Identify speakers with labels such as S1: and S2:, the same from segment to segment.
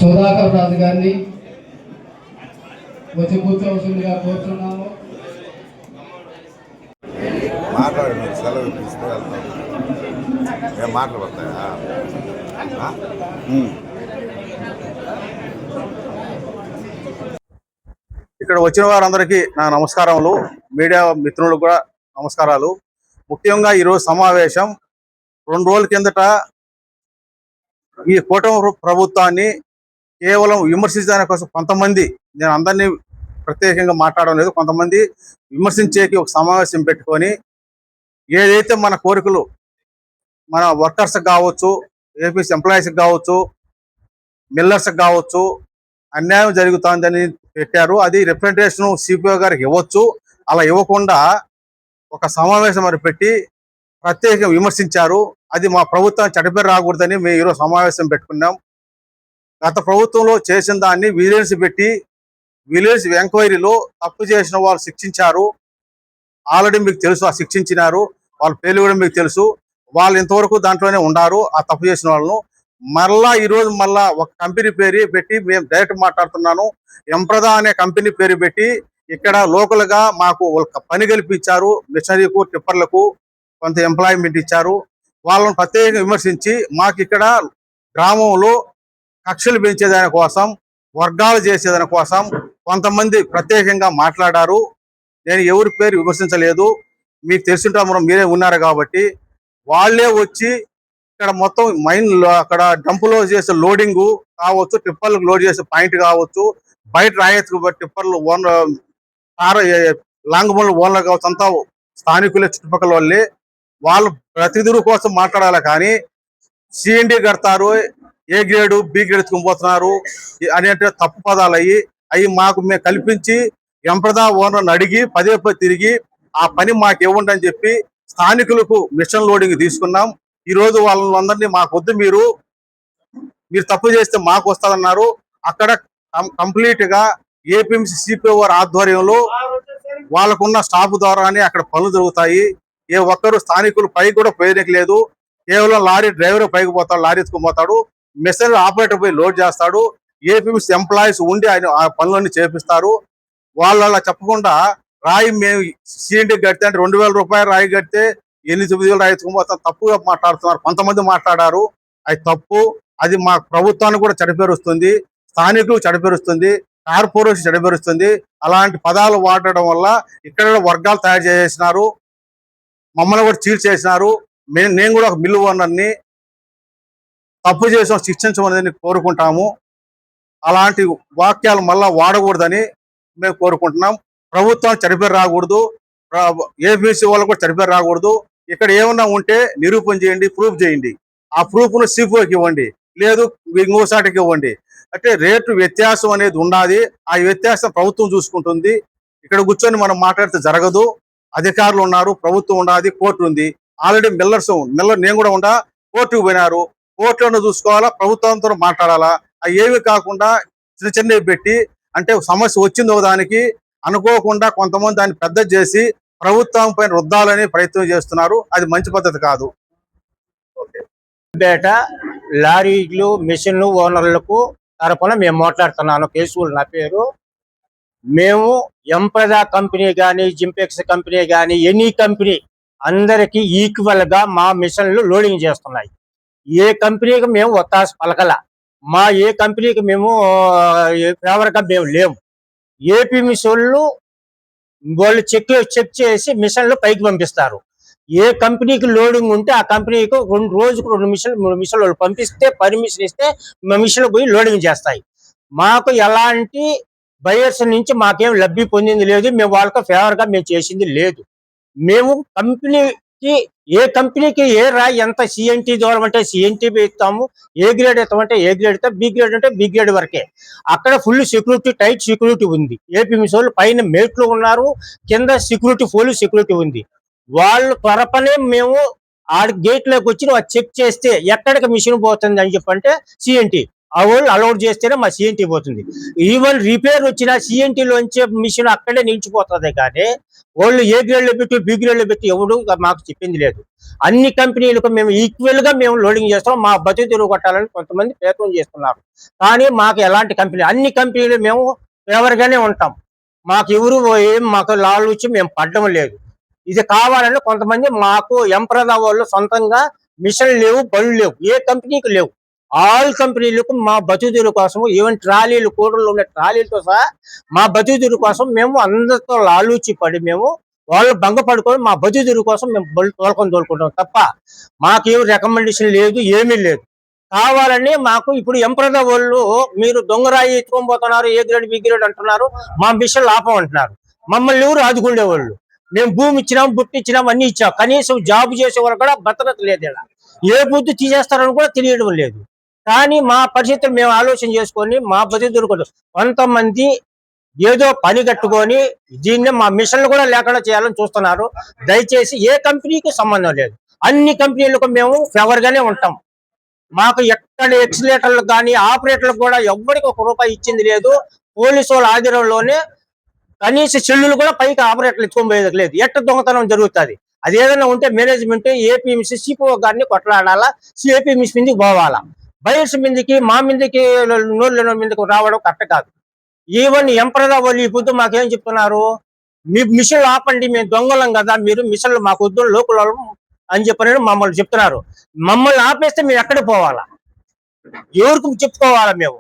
S1: సుధాకర్ రాజు గారిని వచ్చి కూర్చోవలసిందిగా కోరుతున్నాము.
S2: మాట్లాడి సెలవు తీసుకువెళ్తాం. ఏం మాటలు పడతాయా?
S3: ఇక్కడ వచ్చిన వారందరికీ నా నమస్కారములు. మీడియా మిత్రులకు కూడా నమస్కారాలు. ముఖ్యంగా ఈరోజు సమావేశం 2 రోజుల కిందట ఈ కూటమి ప్రభుత్వాన్ని కేవలం విమర్శించడానికి కోసం కొంతమంది, నేను అందరినీ ప్రత్యేకంగా మాట్లాడడం లేదు, కొంతమంది విమర్శించేకి ఒక సమావేశం పెట్టుకొని ఏదైతే మన కోరికలు మన వర్కర్స్కి కావచ్చు, ఏపీసీ ఎంప్లాయీస్కి కావచ్చు, మిల్లర్స్కి కావచ్చు అన్యాయం జరుగుతుందని పెట్టారు. అది రిప్రజెంటేషన్ సిపిఓ గారికి ఇవ్వచ్చు. అలా ఇవ్వకుండా ఒక సమావేశం మరి పెట్టి ప్రత్యేకంగా విమర్శించారు. అది మా ప్రభుత్వం చెడ్డపేరు రాకూడదని మేము ఈరోజు సమావేశం పెట్టుకున్నాం. గత ప్రభుత్వంలో చేసిన దాన్ని విజిలెన్స్ పెట్టి విజిలెన్స్ ఎంక్వైరీలో తప్పు చేసిన వాళ్ళు శిక్షించారు. ఆల్రెడీ మీకు తెలుసు, ఆ శిక్షించినారు. వాళ్ళ పేర్లు కూడా మీకు తెలుసు. వాళ్ళు ఇంతవరకు దాంట్లోనే ఉన్నారు. ఆ తప్పు చేసిన వాళ్ళను మరలా ఈరోజు మళ్ళా ఒక కంపెనీ పేరు పెట్టి మేము డైరెక్ట్ మాట్లాడుతున్నాను. ఎంప్రదా అనే కంపెనీ పేరు పెట్టి ఇక్కడ లోకల్ గా మాకు పని కల్పించారు. మిషనరీకు, టిప్పర్లకు కొంత ఎంప్లాయ్మెంట్ ఇచ్చారు. వాళ్ళని ప్రత్యేకంగా విమర్శించి మాకు ఇక్కడ గ్రామంలో కక్షలు పెంచేదాని కోసం, వర్గాలు చేసేదాని కోసం కొంతమంది ప్రత్యేకంగా మాట్లాడారు. నేను ఎవరి పేరు విమర్శించలేదు, మీకు తెలుసుంటా, మీరే ఉన్నారు కాబట్టి. వాళ్ళే వచ్చి ఇక్కడ మొత్తం మైన్ అక్కడ డంపులో చేసే లోడింగ్ కావచ్చు, టిప్పర్లకు లోడ్ చేసే పాయింట్ కావచ్చు, బయట రాయెత్తుకు టిప్పర్లు లాంగ్ బోన్లు ఓనర్ కావచ్చు, అంతా స్థానికులే, చుట్టుపక్కల వాళ్ళే. వాళ్ళు ప్రతిదూరు కోసం మాట్లాడాలి కానీ సిఎండి కడతారు, ఏ గ్రేడు బి గ్రేడ్ ఎత్తుకుపోతున్నారు అనేటి తప్పు పదాలు అవి మాకు మేము కల్పించి ఎంప్రదా ఓనర్ని అడిగి పదే తిరిగి ఆ పని మాకు ఇవ్వండి అని చెప్పి స్థానికులకు మిషన్ లోడింగ్ తీసుకున్నాం. ఈ రోజు వాళ్ళందరినీ మాకు వద్దు, మీరు తప్పు చేస్తే మాకు వస్తుందన్నారు. అక్కడ కంప్లీట్ గా ఏపీఎంసీ సిపిఓ ఆధ్వర్యంలో వాళ్ళకున్న స్టాఫ్ ద్వారానే అక్కడ పనులు జరుగుతాయి. ఏ ఒక్కరు స్థానికులు పైకి కూడా పోయేకి లేదు. కేవలం లారీ డ్రైవర్ పైకి పోతాడు, లారీ ఎత్తుకుపోతాడు, మెషినరీ ఆపరేటర్ పోయి లోడ్ చేస్తాడు. ఏపీఎంసీ ఎంప్లాయీస్ ఉండి ఆయన ఆ పనులన్నీ చేపిస్తారు. వాళ్ళు అలా చెప్పకుండా రాయి మేము సిఎండి కడితే అంటే 2000 రూపాయలు రాయి కడితే 8-9 రాయి ఎత్తుకుపోతాం తప్పుగా మాట్లాడుతున్నారు. కొంతమంది మాట్లాడారు, అది తప్పు. అది మా ప్రభుత్వానికి కూడా చెడపేరుస్తుంది, స్థానికులు చెడపేరుస్తుంది, కార్పొరేషన్ చెడపేరుస్తుంది. అలాంటి పదాలు వాడడం వల్ల ఇక్కడ వర్గాలు తయారు చేసినారు, మమ్మల్ని కూడా చీట్ చేసినారు. నేను కూడా ఒక మిల్లు ఓనర్ని, తప్పు చేసిన శిక్షించమని కోరుకుంటాము. అలాంటి వాక్యాలు మళ్ళా వాడకూడదని మేము కోరుకుంటున్నాం. ప్రభుత్వం చెడిపేరు రాకూడదు, ఏపీసీ వాళ్ళు కూడా చెడిపేరు రాకూడదు. ఇక్కడ ఏమన్నా ఉంటే నిరూపణ చేయండి, ప్రూఫ్ చేయండి. ఆ ప్రూఫ్ను సిపిఓకి ఇవ్వండి, లేదు ఇంకోసాటికి ఇవ్వండి. అంటే రేటు వ్యత్యాసం అనేది ఉండాలి. ఆ వ్యత్యాసం ప్రభుత్వం చూసుకుంటుంది. ఇక్కడ కూర్చొని మనం మాట్లాడితే జరగదు. అధికారులు ఉన్నారు, ప్రభుత్వం ఉండాలి, కోర్టు ఉంది. ఆల్రెడీ మిల్లర్ నేను కూడా ఉండా, కోర్టుకు పోయినారు. కోర్టులను చూసుకోవాలా, ప్రభుత్వంతో మాట్లాడాలా. అవి ఏవి కాకుండా చిన్నవి పెట్టి అంటే సమస్య వచ్చిందో దానికి అనుకోకుండా కొంతమంది దాన్ని పెద్ద చేసి ప్రభుత్వం పైన రుద్దాలని ప్రయత్నం చేస్తున్నారు. అది మంచి పద్ధతి కాదు.
S4: బేట లారీలు, మిషన్లు ఓనర్లకు తరపున మేము మాట్లాడుతున్నాను. కేసులు నా పేరు. మేము ఎంప్రదా కంపెనీ కానీ, జింపెక్స్ కంపెనీ కానీ, ఎనీ కంపెనీ అందరికీ ఈక్వల్ గా మా మిషన్లు లోడింగ్ చేస్తున్నాయి. ఏ కంపెనీకి మేము ఒత్తాస పలకల, ఏ కంపెనీకి మేము ఫేవర్ గా మేము లేము. ఏపీ మిషన్లు వాళ్ళు చెక్ చేసి మిషన్లు పైకి పంపిస్తారు. ఏ కంపెనీకి లోడింగ్ ఉంటే ఆ కంపెనీకి రోజుకు 2 మిషన్లు 3 మిషన్లు వాళ్ళు పంపిస్తే, పర్మిషన్ ఇస్తే మిషన్లు పోయి లోడింగ్ చేస్తాయి. మాకు ఎలాంటి బయర్స్ నుంచి మాకేం లబ్ధి పొందింది లేదు, మేము వాళ్ళకి ఫేవర్ గా మేము చేసింది లేదు. మేము ఏ కంపెనీకి ఏ రాయి ఎంత సిఎన్టీ ద్వారా అంటే సిఎన్టీ ఇస్తాము, ఏ గ్రేడ్ ఇస్తామంటే ఏ గ్రేడ్ ఇస్తాం, బి గ్రేడ్ అంటే బి గ్రేడ్ వరకే. అక్కడ ఫుల్ సెక్యూరిటీ, టైట్ సెక్యూరిటీ ఉంది. ఏపీ మిషన్లు పైన మేట్లు ఉన్నారు, కింద సెక్యూరిటీ, పోలీస్ సెక్యూరిటీ ఉంది. వాళ్ళు త్వరపనే మేము ఆ గేట్లోకి వచ్చి చెక్ చేస్తే ఎక్కడికి మిషన్ పోతుంది అని చెప్పంటే సిఎన్టీ ఆ వాళ్ళు అలౌడ్ చేస్తేనే మా సిఎన్టీ పోతుంది. ఈవెన్ రిపేర్ వచ్చిన సిఎన్టీలోంచే మిషన్ అక్కడే నిలిచిపోతుంది. కానీ వాళ్ళు ఏ గ్రేడ్లో పెట్టి బి గ్రేడ్లో పెట్టి ఎవడు మాకు చెప్పింది లేదు. అన్ని కంపెనీలకు మేము ఈక్వల్ గా మేము లోడింగ్ చేస్తాం. మా బతుకు తెరువు కొట్టాలని కొంతమంది ప్రయత్నం చేస్తున్నారు. కానీ మాకు ఎలాంటి కంపెనీ, అన్ని కంపెనీలు మేము ఫేవర్ గానే ఉంటాం. మాకు ఎవరు ఏం మాకు లాలుచి మేము పడడం లేదు. ఇది కావాలని కొంతమంది మాకు ఎంప్రదా వాళ్ళు సొంతంగా మిషన్ లేవు, బళ్ళు లేవు, ఏ కంపెనీకి లేవు. ఆల్ కంపెనీలకు మా బతుకుదీరు కోసం, ఈవెన్ ట్రాలీలు, కూడళ్ళు ఉన్న ట్రాలీలతో సహా మా బతుకుదీరు కోసం మేము అందరితో లాలూచి పడి మేము వాళ్ళు భంగపడుకొని మా బతుకుదీరు కోసం మేము బళ్ళు తోలుకుంటాం తప్ప మాకేం రికమెండేషన్ లేదు, ఏమీ లేదు. కావాలని మాకు ఇప్పుడు ఎంప్రదా వాళ్ళు మీరు దొంగరాయి ఎత్తుకొని పోతున్నారు, ఏ గ్రేడ్ బి గ్రేడ్ అంటున్నారు, మా మిషన్లు ఆపమంటున్నారు. మమ్మల్ని ఎవరు ఆదుకుండేవాళ్ళు? మేము భూమి ఇచ్చినాం, బుట్టి ఇచ్చినాం, అన్ని ఇచ్చాం. కనీసం జాబ్ చేసే వాళ్ళు కూడా భద్రత లేదు. ఇలా ఏ బుద్ధి తీసేస్తారని కూడా తెలియడం లేదు. కానీ మా పరిస్థితులు మేము ఆలోచన చేసుకొని మా బతుకు దొరకదు. కొంతమంది ఏదో పని కట్టుకొని దీన్ని మా మిషన్లు కూడా లేకుండా చేయాలని చూస్తున్నారు. దయచేసి ఏ కంపెనీకి సంబంధం లేదు, అన్ని కంపెనీలకు మేము ఫేవర్ గానే ఉంటాం. మాకు ఎక్కడ ఎక్సిలేటర్లకు కానీ ఆపరేటర్లకు కూడా ఎవ్వరికి ₹1 ఇచ్చింది లేదు. పోలీసు వాళ్ళ ఆధీనంలోనే కనీస చెల్లులు కూడా పైకి ఆపరేటర్లు ఎత్తుకోబోయేది లేదు. ఎట్ట దొంగతనం జరుగుతుంది? అది ఏదైనా ఉంటే మేనేజ్మెంట్ ఏపీఎంసీ సిపిఓ గారిని కొట్లాడాలా, ఏపీఎంసీ మీదకి పోవాలా. బయర్స్ మీదకి మా మీదకి నోళ్ళ మీదకి రావడం కరెక్ట్ కాదు. ఈవెన్ ఎంప్రదా వాళ్ళు ఈ పొద్దు మాకేం చెప్తున్నారు, మీ మిషన్లు ఆపండి, మేము దొంగలం కదా, మీరు మిషన్లు మాకు వద్దు లోకల్ అని చెప్పని మమ్మల్ని చెప్తున్నారు. మమ్మల్ని ఆపేస్తే మేము ఎక్కడికి పోవాలా? ఎవరికి చెప్పుకోవాలా? మేము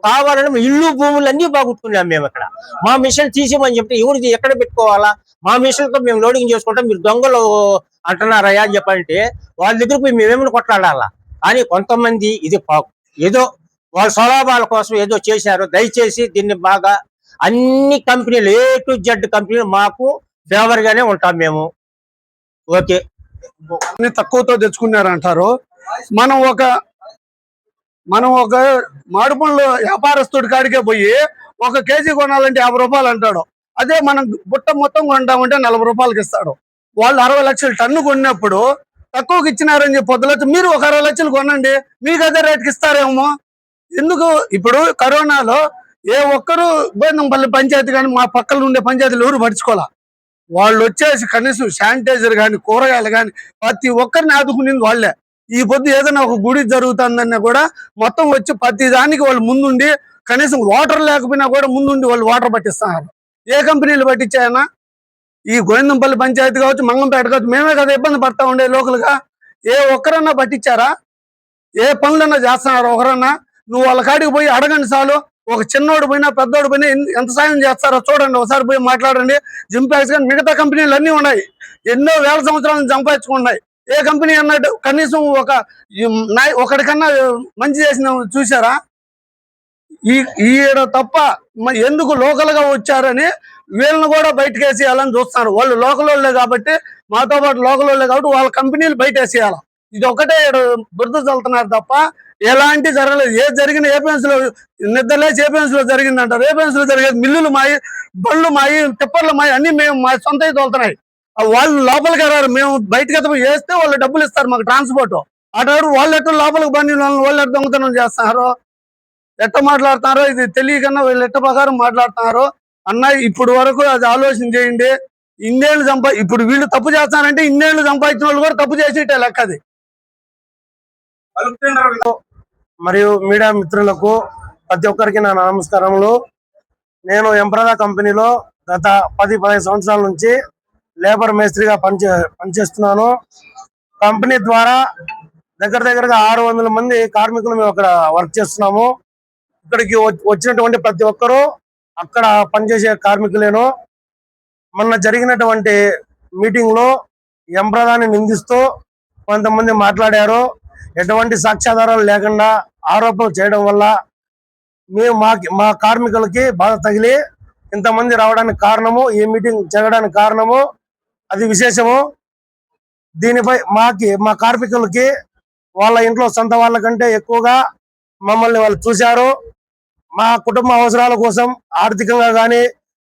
S4: కావాలని ఇల్లు భూములు అన్ని బాగుంటున్నాం. మేము ఇక్కడ మా మిషన్ తీసేమని చెప్తే ఎవరికి ఎక్కడ పెట్టుకోవాలా? మా మిషన్తో మేము లోడింగ్ చేసుకుంటాం, మీరు దొంగలు అంటున్నారయ్యా అని చెప్పంటే వాళ్ళ దగ్గర పోయి మేమేమైనా కొట్లాడాలా? కానీ కొంతమంది ఇది ఏదో వాళ్ళ స్వలాభాల కోసం ఏదో చేశారు. దయచేసి దీన్ని బాగా అన్ని కంపెనీలు A to Z కంపెనీలు మాకు ఫేవర్ గానే ఉంటాం మేము. ఓకే,
S5: తక్కువతో తెచ్చుకున్నారంటారు. మనం ఒక మాడుపుల్లో వ్యాపారస్తుడి కాడికే పోయి ఒక కేజీ కొనాలంటే ₹50 అంటాడు. అదే మనం బుట్ట మొత్తం కొంటామంటే ₹40 ఇస్తాడు. వాళ్ళు 60 లక్షలు టన్ను కొన్నప్పుడు తక్కువకి ఇచ్చినారని చెప్పి పొద్దులొచ్చి మీరు ఒక 60 లక్షలు కొనండి, మీకు అదే రేటుకి ఇస్తారేమో. ఎందుకు? ఇప్పుడు కరోనాలో ఏ ఒక్కరు బోయినంపల్లి పంచాయతీ కానీ మా పక్కన ఉండే పంచాయతీలు ఎవరు పడుచుకోవాలా. వాళ్ళు వచ్చేసి కనీసం శానిటైజర్ కానీ కూరగాయలు కానీ ప్రతి ఒక్కరిని ఆదుకునేది వాళ్ళే. ఈ పొద్దు ఏదైనా ఒక గుడి జరుగుతుందన్నా కూడా మొత్తం వచ్చి ప్రతి దానికి వాళ్ళు ముందుండి, కనీసం వాటర్ లేకపోయినా కూడా ముందుండి వాళ్ళు వాటర్ పట్టిస్తున్నారు. ఏ కంపెనీలు పట్టించాయన్నా? ఈ గోవిందంపల్లి పంచాయతీ కావచ్చు, మంగంపేట కావచ్చు, మేమే కదా ఇబ్బంది పడతా ఉండే లోకల్గా. ఏ ఒక్కరన్నా పట్టించారా? ఏ పనులన్నా చేస్తున్నారా ఒకరన్నా? నువ్వు వాళ్ళ కాడికి పోయి అడగండి చాలు. ఒక చిన్నోడు పోయినా పెద్దోడు పోయినా ఎంత సాయం చేస్తారో చూడండి, ఒకసారి పోయి మాట్లాడండి. జింపాక్స్ కానీ మిగతా కంపెనీలు అన్నీ ఉన్నాయి, ఎన్నో వేల సంవత్సరాల నుంచి సంపాదించుకున్నాయి. ఏ కంపెనీ అన్నట్టు కనీసం ఒకటికన్నా మంచి చేసిన చూసారా? ఈడ తప్ప ఎందుకు లోకల్ గా వచ్చారని వీళ్ళని కూడా బయటకు వేసేయాలని చూస్తున్నారు. వాళ్ళు లోకల్ వాళ్ళే కాబట్టి, మాతో పాటు లోకల్ వాళ్ళే కాబట్టి వాళ్ళ కంపెనీలు బయట వేసేయాలి. ఇది ఒకటే బురద చల్లుతున్నారు తప్ప ఎలాంటి జరగలేదు. ఏది జరిగిన ఏపీఎన్స్ లో నిద్రలేసి ఏపీఎన్స్ లో జరిగిందంటారు. ఏపీఎన్స్ లో జరిగేది మిల్లులు మాయి, బళ్ళు మాయి, టిప్పర్లు మాయి, అన్ని మేము మా సొంత తోలుతున్నాయి. వాళ్ళు లోపలికి వెళ్ళారు, మేము బయటకి వేస్తే వాళ్ళు డబ్బులు ఇస్తారు మాకు ట్రాన్స్పోర్ట్. అటు వాళ్ళు ఎట్లా లోపలికి బండి వాళ్ళు ఎట్లా దొంగతనం చేస్తున్నారు, ఎట్ట మాట్లాడుతున్నారో ఇది తెలియకన్నా వీళ్ళు ఎట్ట ప్రకారం మాట్లాడుతున్నారు అన్న. ఇప్పుడు వరకు అది ఆలోచన చేయండి. ఇన్నేళ్ళు ఇప్పుడు వీళ్ళు తప్పు చేస్తారంటే ఇన్నేళ్ళు సంపాదించిన వాళ్ళు కూడా తప్పు చేసేటే లెక్క అది.
S6: మరియు మీడియా మిత్రులకు ప్రతి ఒక్కరికి నా నమస్కారములు. నేను ఎంప్రదా కంపెనీలో గత 10-15 సంవత్సరాల నుంచి లేబర్ మేస్త్రిగా పనిచేస్తున్నాను. కంపెనీ ద్వారా దగ్గరగా 600 మంది కార్మికులు మేము అక్కడ వర్క్ చేస్తున్నాము. ఇక్కడికి వచ్చినటువంటి ప్రతి ఒక్కరూ అక్కడ పనిచేసే కార్మికులేను. మొన్న జరిగినటువంటి మీటింగ్ లో ఎంప్రదాని నిందిస్తూ కొంతమంది మాట్లాడారు. ఎటువంటి సాక్ష్యాధారాలు లేకుండా ఆరోపణలు చేయడం వల్ల మా కార్మికులకి బాధ తగిలి ఇంతమంది రావడానికి కారణము, ఈ మీటింగ్ జరగడానికి కారణము అది విశేషము. దీనిపై మా కార్మికులకి వాళ్ళ ఇంట్లో సొంత వాళ్ళకంటే ఎక్కువగా మమ్మల్ని వాళ్ళు చూశారు. మా కుటుంబ అవసరాల కోసం ఆర్థికంగా కానీ,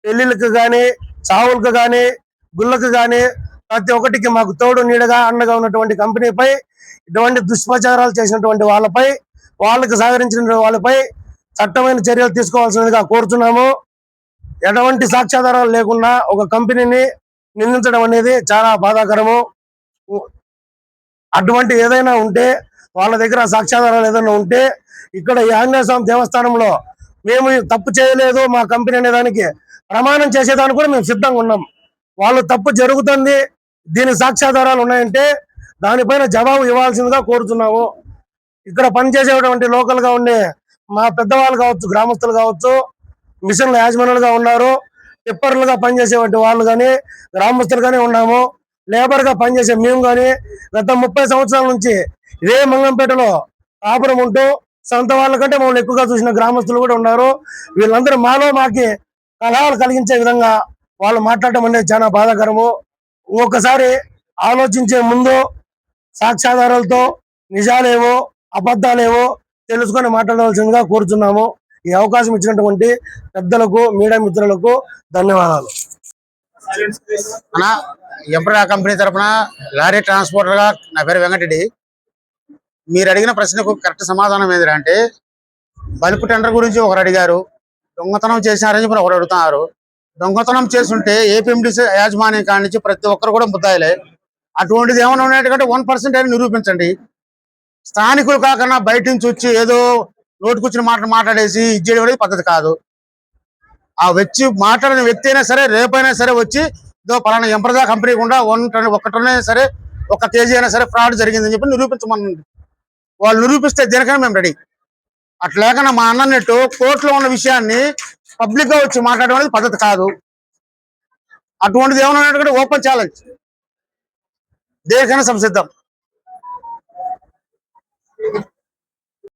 S6: పెళ్లిళ్ళకు కానీ, చావులకు కానీ, గుళ్ళకు కానీ ప్రతి ఒక్కటికి మాకు తోడు నీడగా అండగా ఉన్నటువంటి కంపెనీపై ఇటువంటి దుష్ప్రచారాలు చేసినటువంటి వాళ్ళపై వాళ్ళకి సహకరించిన వాళ్ళపై చట్టమైన చర్యలు తీసుకోవాల్సిందిగా కోరుతున్నాము. ఎటువంటి సాక్ష్యాధారాలు లేకుండా ఒక కంపెనీని నిందించడం అనేది చాలా బాధాకరము. అటువంటి ఏదైనా ఉంటే వాళ్ళ దగ్గర సాక్ష్యాధారాలు ఏదైనా ఉంటే ఇక్కడ ఈ ఆంజనేయ స్వామి దేవస్థానంలో మేము తప్పు చేయలేదు మా కంపెనీ అనే దానికి ప్రమాణం చేసేదానికి కూడా మేము సిద్ధంగా ఉన్నాం. వాళ్ళు తప్పు జరుగుతుంది, దీనికి సాక్ష్యాధారాలు ఉన్నాయంటే దానిపైన జవాబు ఇవ్వాల్సిందిగా కోరుతున్నాము. ఇక్కడ పనిచేసేటువంటి లోకల్ గా ఉండే మా పెద్దవాళ్ళు కావచ్చు, గ్రామస్తులు కావచ్చు, మిషన్ల యాజమానులుగా ఉన్నారు, టిప్పర్లుగా పనిచేసేటువంటి వాళ్ళు కానీ గ్రామస్తులు కానీ ఉన్నాము. లేబర్ గా పనిచేసే మేము కానీ గత 30 సంవత్సరాల నుంచి ఇదే మంగంపేటలో కాపురం ఉంటూ సొంత వాళ్ళ కంటే మమ్మల్ని ఎక్కువగా చూసిన గ్రామస్తులు కూడా ఉన్నారు. వీళ్ళందరూ మాకి కలహాలు కలిగించే విధంగా వాళ్ళు మాట్లాడటం అనేది చాలా బాధాకరము. ఒక్కసారి ఆలోచించే ముందు సాక్ష్యాధారాలతో నిజాలేవో అబద్ధాలేవో తెలుసుకొని మాట్లాడవలసిందిగా కోరుతున్నాము. ఈ అవకాశం ఇచ్చినటువంటి పెద్దలకు మీడియా మిత్రులకు ధన్యవాదాలు.
S7: అన్నా ఎంప్రా కంపెనీ తరఫున లారీ ట్రాన్స్పోర్టర్ గా నా పేరు వెంకటరెడ్డి. మీరు అడిగిన ప్రశ్నకు కరెక్ట్ సమాధానం ఏంటంటే బల్క్ టెండర్ గురించి ఒకరు అడిగారు, దొంగతనం చేసినారని చెప్పి ఒకరు అడుగుతున్నారు. దొంగతనం చేస్తుంటే ఏపీఎండిసి యాజమాన్యం కాడి నుంచి ప్రతి ఒక్కరు కూడా ముద్దాయిలే. అటువంటిది ఏమైనా ఉన్నట్టుకంటే 1% అని నిరూపించండి. స్థానికులు కాకుండా బయట నుంచి వచ్చి ఏదో నోటుకొచ్చిన మాట్లాడేసి ఇచ్చేయడం అనేది పద్ధతి కాదు. ఆ వచ్చి మాట్లాడిన వ్యక్తి అయినా సరే రేపైనా సరే వచ్చి ఇదో పలానా ఎంప్రదా కంపెనీ కూడా 1 టన్ సరే 1 కేజీ అయినా సరే ఫ్రాడ్ జరిగిందని చెప్పి నిరూపించమనండి. వాళ్ళు నిరూపిస్తే దేనికైనా మేము రెడీ. అట్లేకన్నా మా అన్నట్టు కోర్టులో ఉన్న విషయాన్ని పబ్లిక్ గా వచ్చి మాట్లాడడం అనేది పద్ధతి కాదు. అటువంటిది ఏమైనా ఓపెన్ ఛాలెంజ్ దేనికైనా సంసిద్ధం.